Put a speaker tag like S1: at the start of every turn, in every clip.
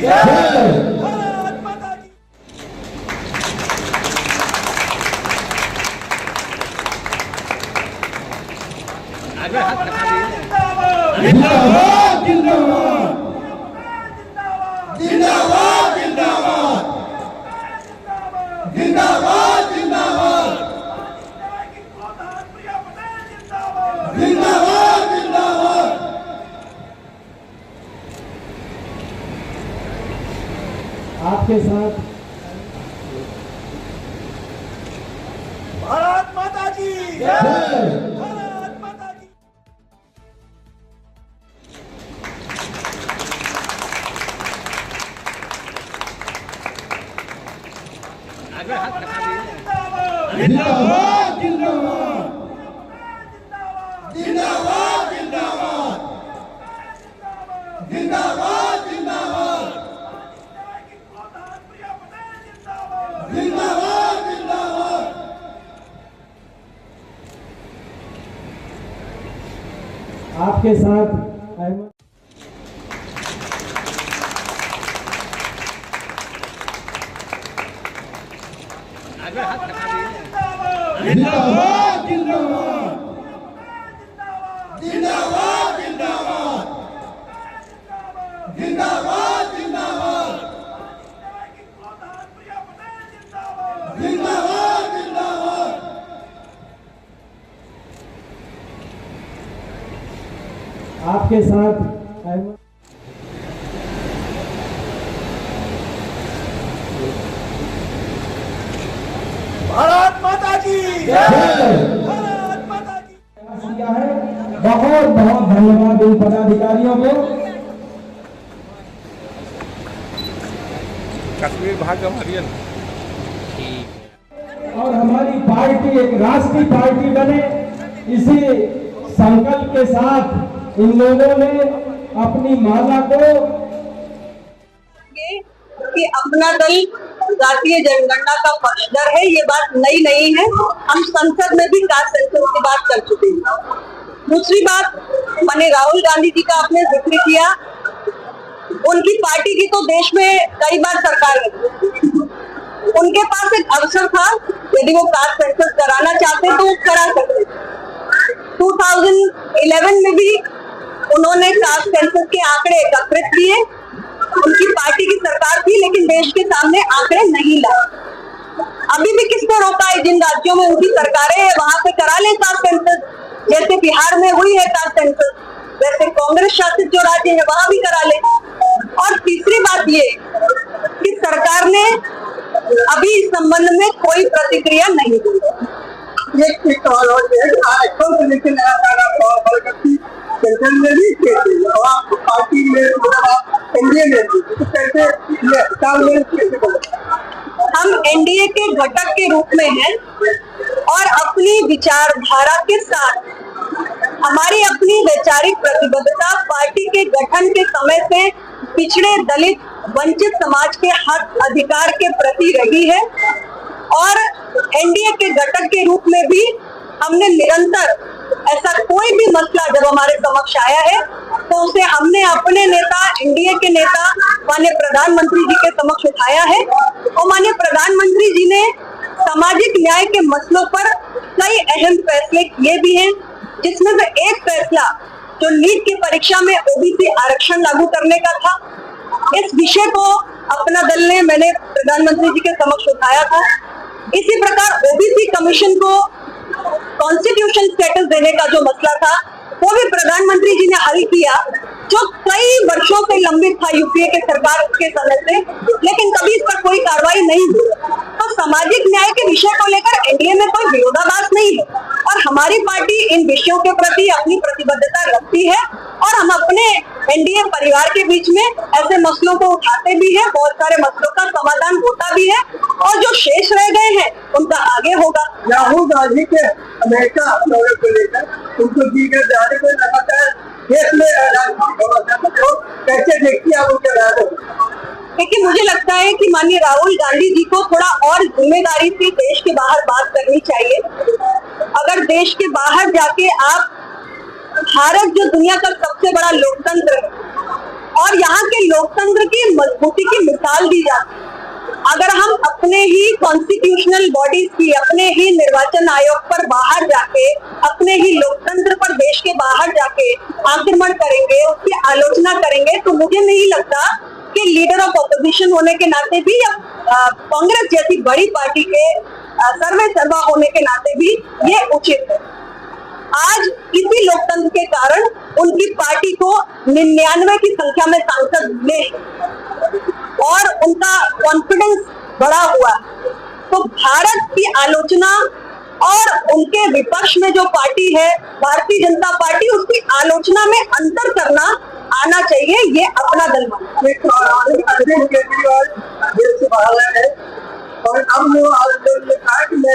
S1: भारत माता की।
S2: जिंदाबाद जिंदाबाद जिंदाबाद जिंदाबाद जिंदाबाद जिंदाबाद जिंदाबाद जिंदाबाद।
S3: आपके साथ
S1: भारत माता की। भारत माता की।
S2: जिंदाबाद जिंदाबाद जिंदाबाद जिंदाबाद जिंदाबाद जिंदाबाद जिंदाबाद जिंदाबाद।
S3: आपके साथ अहमद
S2: जिंदाबाद जिंदाबाद जिंदाबाद जिंदाबाद जिंदाबाद जिंदाबाद जिंदाबाद जिंदाबाद।
S3: आपके साथ अहमद
S1: भारत माता की। भारत माता की।
S3: किया है। बहुत बहुत धन्यवाद इन पदाधिकारियों को।
S4: कश्मीर भाग हमारी है ना।
S3: और हमारी पार्टी एक राष्ट्रीय पार्टी बने, इसी संकल्प के साथ इन लोगों ने अपनी माला को
S5: कि अपना दल जातीय जनगणना का पक्षधर है, ये बात नई नहीं है। हम संसद में भी कास्ट सेंसस की बात कर चुके हैं। दूसरी बात, मैंने राहुल गांधी जी का आपने जिक्र किया, उनकी पार्टी की तो देश में कई बार सरकार है, उनके पास एक अवसर था, यदि वो कास्ट सेंसस कराना चाहते तो वो करा सकते। 2011 में भी उन्होंने कास्ट सेंसस के आंकड़े एकत्रित किए, उनकी पार्टी की सरकार थी, लेकिन देश के सामने आंकड़े नहीं लाए। अभी भी किसने रोका है? जिन राज्यों में उनकी सरकारें हैं वहां पे करा ले कास्ट सेंसस, जैसे बिहार में हुई है कास्ट सेंसस, वैसे कांग्रेस शासित जो राज्य है वहां भी करा ले। और तीसरी बात ये कि सरकार ने अभी इस संबंध में कोई प्रतिक्रिया नहीं दी।
S2: सेंट्रल में भी पार्टी में एनडीए में
S5: हम एनडीए के घटक के रूप में हैं और अपनी विचारधारा के साथ हमारी अपनी वैचारिक प्रतिबद्धता पार्टी के गठन के समय से पिछड़े, दलित, वंचित समाज के हक अधिकार के प्रति रही है। और एनडीए के घटक के रूप में भी हमने निरंतर ऐसा कोई भी मसला जब हमारे समक्ष आया है तो उसे हमने अपने नेता, एनडीए के नेता माननीय प्रधानमंत्री जी के समक्ष उठाया है। और माननीय प्रधानमंत्री जी ने सामाजिक न्याय के मसलों पर कई अहम फैसले किए भी हैं, जिसमें से एक फैसला जो नीट की परीक्षा में ओबीसी आरक्षण लागू करने का था, इस विषय को अपना दल ने, मैंने प्रधानमंत्री जी के समक्ष उठाया था। इसी प्रकार ओबीसी कमीशन को कॉन्स्टिट्यूशन स्टेटस देने का जो मसला था वो भी प्रधानमंत्री जी ने हल किया, जो कई वर्षों से लंबित था यूपीए के सरकार के समय से, लेकिन कभी इस पर कोई कार्रवाई नहीं हुई। तो सामाजिक न्याय के विषय को लेकर एनडीए में कोई विरोधाभास नहीं है और हमारी पार्टी इन विषयों के प्रति अपनी प्रतिबद्धता रखती है और हम अपने एनडीए परिवार के बीच में ऐसे मसलों को उठाते भी हैं, बहुत सारे मसलों का समाधान होता भी है और जो शेष रह गए हैं उनका आगे होगा।
S2: राहुल गांधी के अमेरिका दौरे को लेकर उनको दी गई जाने को लगातार देश में कैसे देखती है उनके बारे में?
S5: देखिए, मुझे लगता है कि माननीय राहुल गांधी जी को थोड़ा और जिम्मेदारी से देश के बाहर बात करनी चाहिए। अगर देश के बाहर जाके आप, भारत जो दुनिया का सबसे बड़ा लोकतंत्र है और यहाँ के लोकतंत्र की मजबूती की मिसाल दी जाती है। अगर हम अपने ही कॉन्स्टिट्यूशनल बॉडीज की, अपने ही निर्वाचन आयोग पर बाहर जाके, अपने ही लोकतंत्र पर देश के बाहर जाके आक्रमण करेंगे, उसकी आलोचना करेंगे, तो मुझे नहीं लगता कि लीडर ऑफ ऑपोजिशन होने के नाते भी या कांग्रेस जैसी बड़ी पार्टी के सर्वे सर्वा होने के नाते भी ये उचित है। आज इसी लोकतंत्र के कारण उनकी पार्टी को 99 की संख्या में सांसद मिले और उनका कॉन्फिडेंस बढ़ा हुआ। तो भारत की आलोचना और उनके विपक्ष में जो पार्टी है भारतीय जनता पार्टी, उसकी आलोचना में अंतर करना आना चाहिए। ये अपना दल
S2: अरविंद केजरीवाल जेल से बाहर है और अब वो कहा कि मैं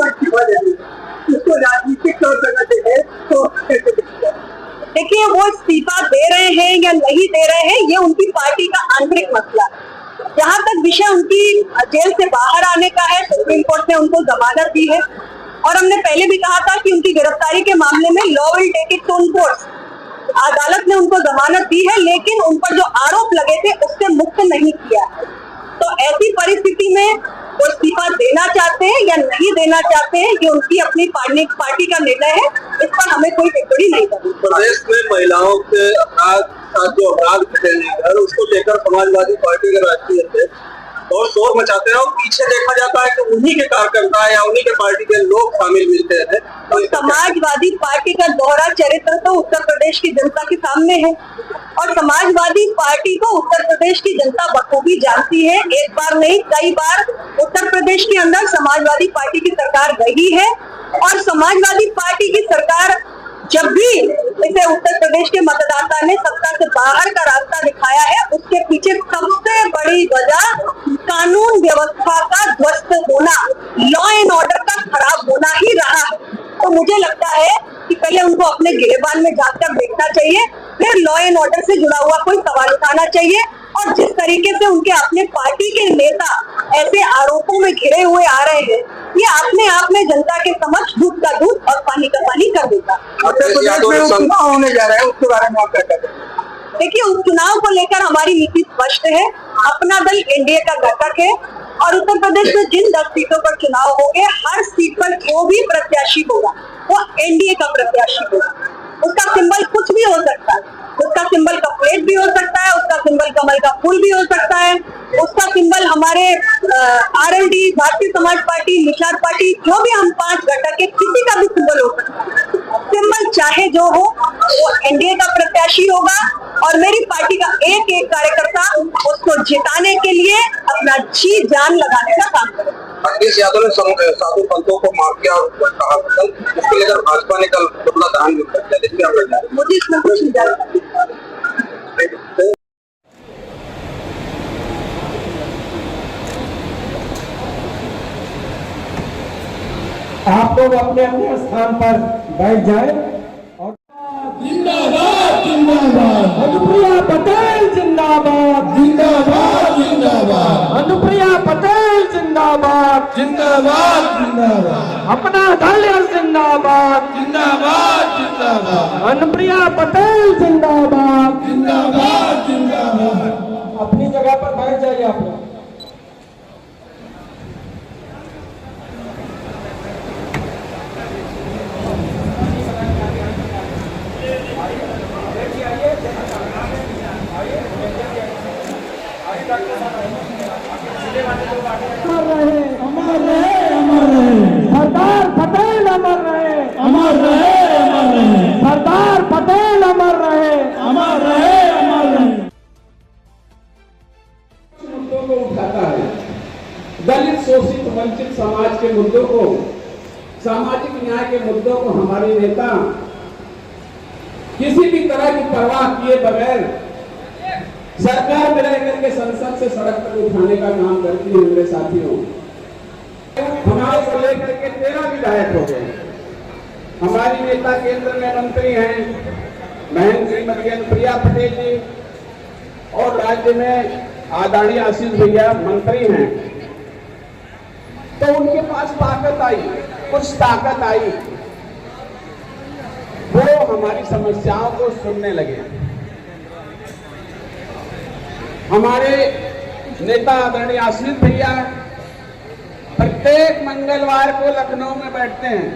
S2: इस्तीफा दे दूं, इसको राजनीतिक तौर पर देखे तो
S5: देखिए, वो इस्तीफा दे रहे हैं या नहीं दे रहे हैं, ये उनकी पार्टी का आंतरिक मसला है। जहाँ तक विषय उनकी जेल से बाहर आने का है, सुप्रीम कोर्ट ने उनको जमानत दी है और हमने पहले भी कहा था कि उनकी गिरफ्तारी के मामले में law will take its own course. अदालत ने उनको जमानत दी है, लेकिन उन पर जो आरोप लगे थे उससे मुक्त नहीं किया। तो ऐसी परिस्थिति में वो इस्तीफा देना चाहते हैं या नहीं देना चाहते हैं, ये उनकी अपनी पार्टी का निर्णय है। इस पर हमें कोई टिप्पणी नहीं करनी।
S4: प्रदेश में महिलाओं के जो अपराध घटे हैं उसको लेकर समाजवादी पार्टी के राष्ट्रीय अध्यक्ष और शोर मचाते हैं और पीछे देखा जाता है कि उन्हीं के कार्यकर्ता या उन्हीं के पार्टी के लोग शामिल मिलते हैं।
S5: तो समाजवादी पार्टी का दोहरा चरित्र तो उत्तर प्रदेश की जनता के सामने है और समाजवादी पार्टी को उत्तर प्रदेश की जनता बखूबी जानती है। एक बार नहीं, कई बार उत्तर प्रदेश के अंदर समाजवादी पार्टी की सरकार गई है और समाजवादी पार्टी की सरकार जब भी इसे उत्तर प्रदेश के मतदाता ने सत्ता से बाहर का रास्ता दिखाया है, उसके पीछे सबसे बड़ी वजह कानून व्यवस्था का ध्वस्त होना, लॉ एंड ऑर्डर का खराब होना ही रहा है। तो मुझे लगता है कि पहले उनको अपने गिरेबान में जाकर देखना चाहिए, फिर लॉ एंड ऑर्डर से जुड़ा हुआ कोई सवाल उठाना चाहिए। और जिस तरीके से उनके अपने पार्टी के नेता ऐसे आरोपों में घिरे हुए आ रहे हैं, ये अपने आप में जनता के समक्ष दूध का दूध और पानी का पानी कर देगा।
S2: चुनाव होने जा रहा है, उसके बारे में आप क्या कहते हैं?
S5: देखिए, उपचुनाव को लेकर हमारी नीति स्पष्ट है। अपना दल एनडीए का घटक है और उत्तर प्रदेश में जिन 10 सीटों पर चुनाव होंगे, हर सीट पर जो भी प्रत्याशी होगा वो एनडीए का प्रत्याशी होगा। उसका सिंबल कुछ भी हो सकता है, उसका सिंबल का प्लेट भी हो सकता है, उसका सिंबल कमल का फूल भी हो सकता है, उसका सिंबल हमारे RLD, Bharatiya Samaj party, Nishad party, जो भी हम 5 घटक के किसी का भी सिंबल हो सकता है। सिंबल चाहे जो हो, वो एनडीए का प्रत्याशी होगा और मेरी पार्टी का एक एक कार्यकर्ता उसको जिताने के लिए अपना जी जान लगाने का काम करेगा।
S4: अखिलेश यादव ने साधु संतों को मार किया और कहा, इसको लेकर भाजपा ने कल बदला दान किया।
S5: मुझे इसमें कुछ नहीं जानकारी।
S3: आप लोग अपने अपने स्थान पर बैठ जाएं और
S1: जिंदाबाद जिंदाबाद
S3: अनुप्रिया पटेल जिंदाबाद,
S1: जिंदाबाद जिंदाबाद
S3: अनुप्रिया पटेल जिंदाबाद,
S1: जिंदाबाद जिंदाबाद
S3: अपना दल जिंदाबाद,
S1: जिंदाबाद जिंदाबाद
S3: अनुप्रिया पटेल जिंदाबाद।
S1: जिंदाबाद जिंदाबाद।
S3: अपनी जगह पर बैठ जाइए आप लोग।
S1: अमर रहे अमर रहे
S3: सरदार पटेल अमर रहे,
S1: अमर रहे अमर रहे
S3: सरदार पटेल अमर रहे,
S1: अमर रहे अमर रहे।
S3: मुद्दों को उठाता है, दलित शोषित वंचित समाज के मुद्दों को, सामाजिक न्याय के मुद्दों को हमारे नेता किसी भी तरह की परवाह किए बगैर सरकार में रह करके संसद से सड़क तक उठाने का काम करती है। मेरे साथियों, हमारे को लेकर के 13 विधायक हो गए। हमारी नेता केंद्र में मंत्री हैं बहन श्रीमती अनुप्रिया पटेल जी और राज्य में आदरणीय आशीष भैया मंत्री हैं। तो उनके पास ताकत आई, कुछ ताकत आई, वो हमारी समस्याओं को सुनने लगे। हमारे नेता आदरणीय आशीष भैया प्रत्येक मंगलवार को लखनऊ में बैठते हैं।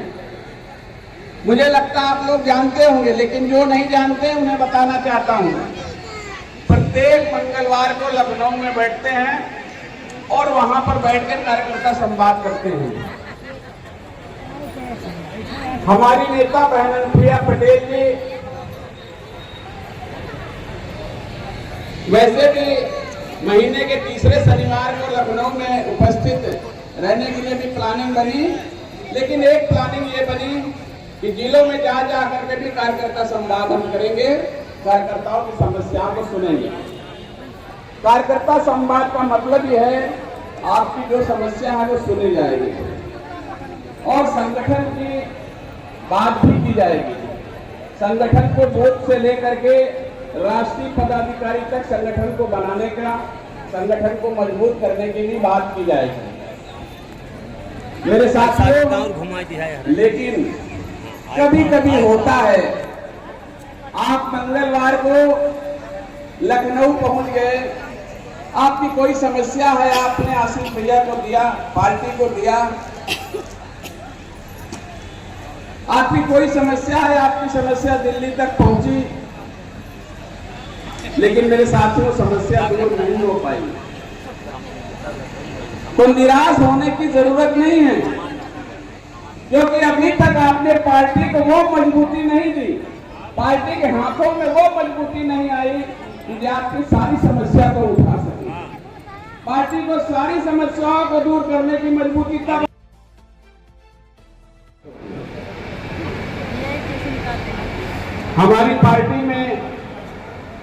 S3: मुझे लगता है आप लोग जानते होंगे, लेकिन जो नहीं जानते उन्हें बताना चाहता हूं। प्रत्येक मंगलवार को लखनऊ में बैठते हैं और वहां पर बैठकर कार्यकर्ता संवाद करते हैं। हमारी नेता बहन अनुप्रिया पटेल जी वैसे भी महीने के तीसरे शनिवार को लखनऊ में उपस्थित रहने के लिए भी प्लानिंग बनी, लेकिन एक प्लानिंग ये बनी कि जिलों में जा करके भी कार्यकर्ता संवाद हम करेंगे, कार्यकर्ताओं की समस्याओं को सुनेंगे। कार्यकर्ता संवाद का मतलब यह है आपकी जो समस्या है वो सुनी जाएगी और संगठन की बात भी की जाएगी। संगठन को बूथ से लेकर के राष्ट्रीय पदाधिकारी तक संगठन को बनाने का, संगठन को मजबूत करने की भी बात की जाएगी। मेरे साथियों, लेकिन कभी कभी होता है आप मंगलवार को लखनऊ पहुंच गए, आपकी कोई समस्या है, आपने आशीष भैया को दिया, पार्टी को दिया, आपकी कोई समस्या है, आपकी समस्या दिल्ली तक पहुंची, लेकिन मेरे साथियों समस्या दूर नहीं हो पाई। तो निराश होने की जरूरत नहीं है, क्योंकि अभी तक आपने पार्टी को वो मजबूती नहीं दी, पार्टी के हाथों में वो मजबूती नहीं आई कि आपकी सारी समस्या को उठा सके। पार्टी को सारी समस्याओं को दूर करने की मजबूती तब हमारी पार्टी में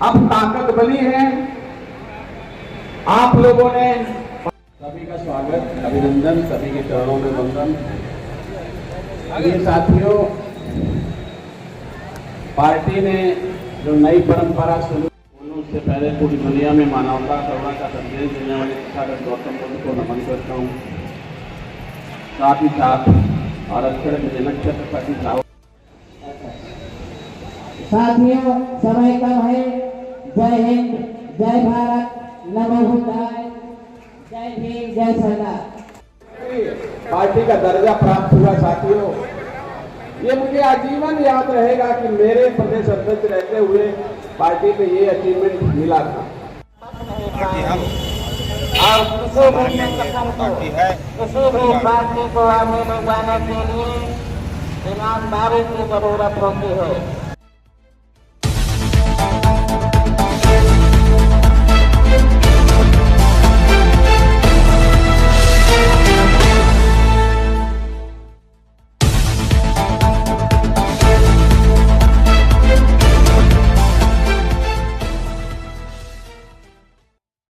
S3: अब ताकत बनी है। आप लोगों ने सभी का स्वागत, अभिनंदन, सभी के चरणों में वंदन। ये साथियों, पार्टी ने जो नई परंपरा शुरू उससे पहले पूरी दुनिया में मानवता करुणा का संदेश देने वाले तथागत गौतम बुद्ध को नमन करता हूँ। साथ ही साथ और अक्षर के जनक छत्रपति साहब।
S6: साथियों, समय कम है। जय हिंद, जय भारत, नमो बुद्धाय, जय भीम, जय सरदार।
S3: पार्टी का दर्जा प्राप्त हुआ साथियों, ये मुझे आजीवन याद रहेगा कि मेरे प्रदेश अध्यक्ष रहते हुए पार्टी को ये अचीवमेंट मिला था।
S6: और किसी भी संगठन को, किसी भी पार्टी को आगे ले जाने के लिए ईमानदारी की जरूरत होती है।